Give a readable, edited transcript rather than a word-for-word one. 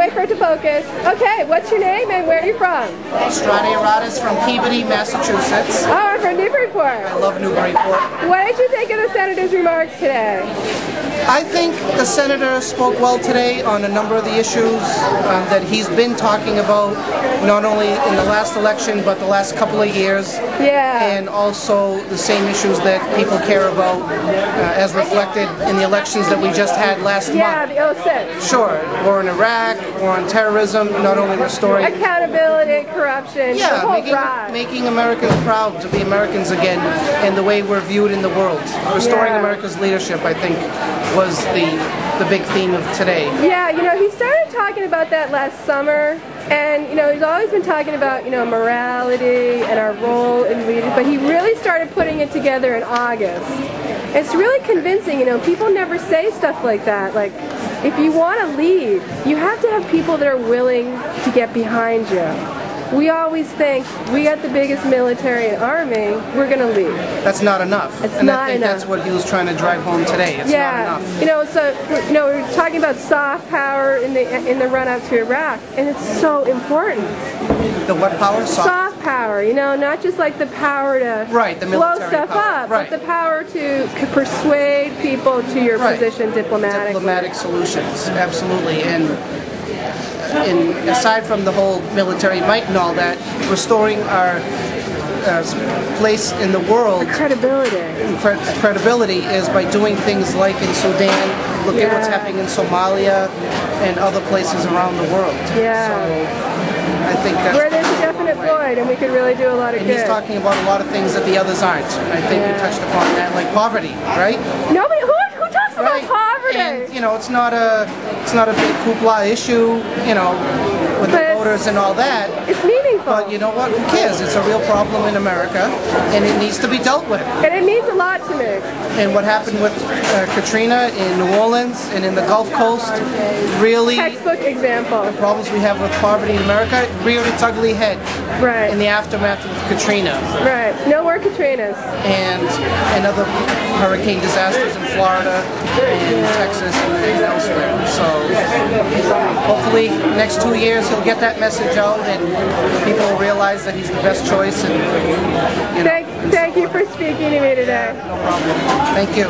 wait for it to focus. Okay, what's your name and where are you from? Stranni from Peabody, Massachusetts. Oh, I'm from Newburyport. I love Newburyport. What did you think of the Senator's remarks today? I think the Senator spoke well today on a number of the issues that he's been talking about, not only in the last election, but the last couple of years. Yeah. And also the same issues that people care about as reflected in the elections that we just had last month. Yeah, the 06. Sure. War in Iraq, war on terrorism, not only restoring... accountability, corruption, the whole making Americans proud to be Americans again and the way we're viewed in the world. Restoring America's leadership, I think, was the big theme of today. Yeah, he started talking about that last summer, and he's always been talking about morality and our role in leading, but he really started putting it together in August. It's really convincing. People never say stuff like that. Like, if you want to lead, you have to have people that are willing to get behind you. We always think we got the biggest military and army, we're going to lead. That's not enough. It's and not I think enough. That's what he was trying to drive home today. It's not enough. So we're talking about soft power in the run-up to Iraq, and it's so important. The what power? Soft power. Not just like the power to blow stuff up, but the power to persuade people to your position diplomatically. Diplomatic solutions, absolutely. And aside from the whole military might and all that, restoring our place in the world, credibility is by doing things like in Sudan. Look at what's happening in Somalia and other places around the world. Yeah. So I think that's where there's a definite void, and we could really do a lot of good. And he's talking about a lot of things that the others aren't. I think you touched upon that, like poverty, right? Nobody who talks about poverty. And it's not a big hoopla issue, with the voters and all that. It's meaningful. But you know what? Who cares? It's a real problem in America, and it needs to be dealt with. And it means a lot to me. And what happened with Katrina in New Orleans and in the Gulf Coast, really textbook example. The problems we have with poverty in America reared its ugly head in the aftermath of Katrina. Right. No more Katrinas. And other hurricane disasters in Florida and Texas and elsewhere. So hopefully next 2 years he'll get that message out and people will realize that he's the best choice. And Thank you for speaking to me today. No problem. Thank you.